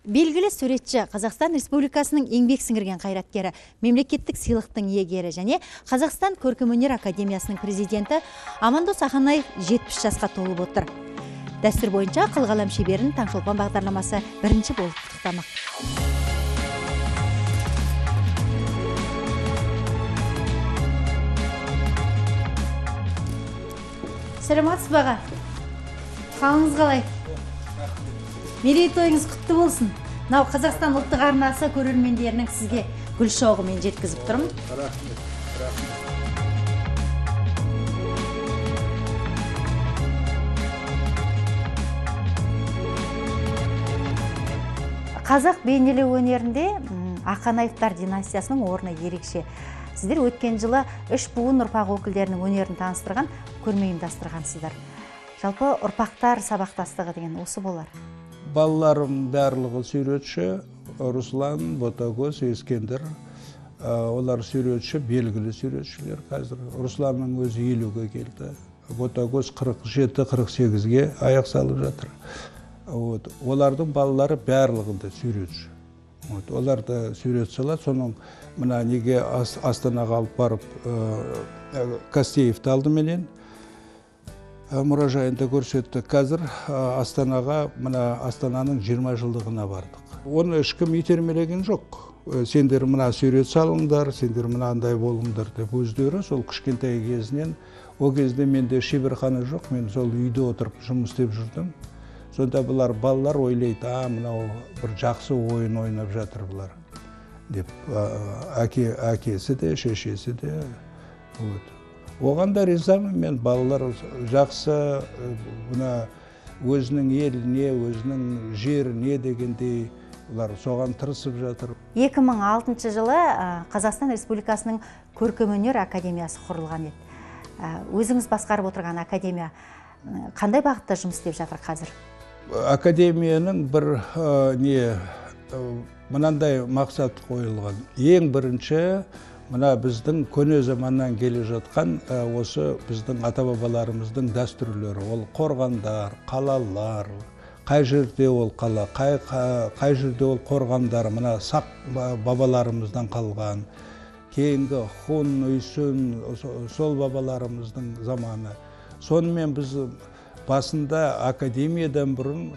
Белгілі суретші, Қазақстан Республикасының еңбек сіңірген қайраткері, мемлекеттік сыйлықтың иегері және Қазақстан Көркемөнер Академиясының президенті Амандос Аханаев 70 жасқа толып отыр. Дәстүр бойынша қылғалам шеберін Таңшолпан бағдарламасы бірінші болып құттықтамақ. Саламатсыз баға. Қалыңыз қалай? Мерейтойыңыз құтты болсын. Нау Қазақстан ұлттық арнасы көрермендерінің сізге гүл шоғымен жеткізіп тұрмын. Рахмет. Қазақ бейнелеу өнерінде Ақанаевтар династиясының орны ерекше. Сіздер өткен жылы 3 буын ұрпақ өкілдерінің өнерін таныстырған көрме ұйымдастырғансыздар. Жалпы ұрпақтар сабақтастығы деген осы болар. Балаларым барлығы суретші, Руслан, Ботагөз, Ескендір. Олар суретші, белгілі суретшілер қазір. Русланның өзі 50-ге келді. Ботагөз 47-48-ге аяқ салып жатыр. Олардың балалары барлығында суретші. Оларды сурет салады. Соның мына неге Астанаға алып барып Кастеевті алды менен. Мұражайында көрсетті. Қазір Астанаға, мына Астананың 20 жылдығына бардық. Оны ешкім итермелеген жоқ. Сендер мына сурет салыңдар, сендер мынандай болыңдар деп өздері сол кішкентай кезінен, о кезде менде шеберхана жоқ, мен сол үйде отырып жұмыс істеп жүрдім. Сонда бұлар балалар ойлайды, мынау бір жақсы ойын ойнап жатыр бұлар деп. Әкесі де, шешесі де. Оған да ризамын мен, балалар жақсы өзінің еліне, өзінің жеріне дегендей олар соған тырысып жатыр. 2006 жылы Қазақстан Республикасының Көркемөнер Академиясы құрылған еді. Өзіңіз басқарып отырған академия қандай бағытта жұмыс істеп жатыр қазір? Академияның бір мынандай мақсат қойылған. Ең бірінші мына біздің көне заманнан келе жатқан осы біздің ата-бабаларымыздың дәстүрлері. Ол қорғандар, қалалар, қай жерде ол қала, қай жерде ол қорғандар, мына сақ бабаларымыздан қалған. Кейінгі Хун, Үйсін, сол бабаларымыздың заманы. Сонымен біз басында академиядан бұрын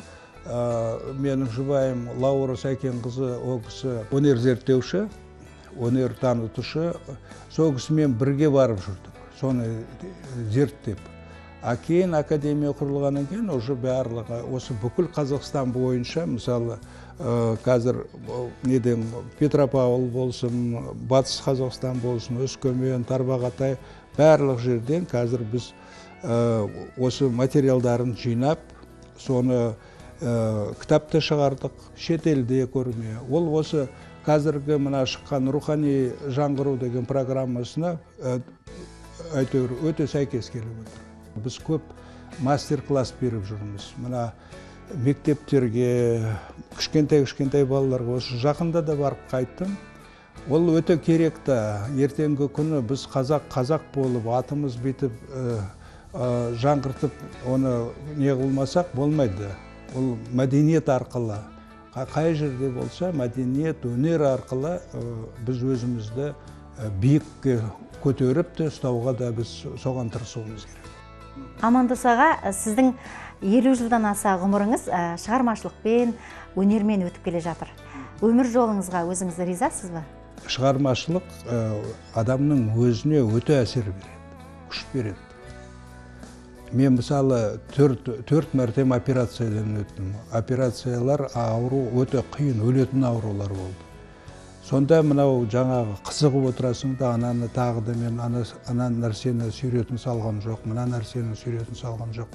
менің жұбайым Лаура Сәкенқызы, ол кісі өнер зерттеуші, өнер танытушы, сол кісімен бірге барып жүрдік, соны зерттеп. Кейін академия құрылғаннан кейін уже барлығы осы бүкіл Қазақстан бойынша, мысалы қазір Петропавл болсын, Батыс Қазақстан болсын, Өскемен, Тарбағатай, барлық жерден қазір біз осы материалдарын жинап, соны кітапта шығардық, шетелде көрме. Ол осы қазіргі мына шыққан рухани жаңғыру деген программасына әйтеуір өте сәйкес келіп отыр. Біз көп мастер-класс беріп жүрміз. Мына мектептерге, кішкентай балаларға осы жақында да барып қайттым. Ол өте керекті. Ертеңгі күні біз қазақ болып, атымыз бетіп, жаңғыртып, оны не қылмасақ болмайды. Ол мәдениет арқылы, қай жерде болса, мәдениет, өнер арқылы біз өзімізді биікке көтеріп те ұстауға да біз соған тырысуымыз керек. Амандос аға, сіздің 50 жылдан аса ғұмырыңыз шығармашылықпен, өнермен өтіп келе жатыр. Өмір жолыңызға өзіңіз ризасыз ба? Шығармашылық адамның өзіне өте әсер береді, күш береді. Мен мысалы 4 мәртем операциядан өттім. Операциялар ауру өте қиын, өлетін аурулар болды. Сонда мынау жаңағы қызығып отырасың да, ананы тағы да мен ана нәрсені сүйретін салған жоқ, мына нәрсені сүйретін салған жоқ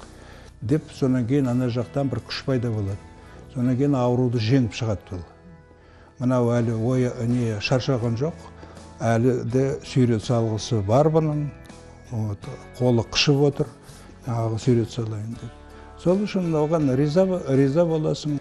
деп, сонан кейін ана жақтан бір күш пайда болады. Сонан кейін ауруды жеңіп шығады ол. Мынау әлі ойы шаршаған жоқ, әлі де сүйрет салғысы бар бұның, қолы қышып отыр. Сүйрет салайын деп. Сол үшін оған риза боласың.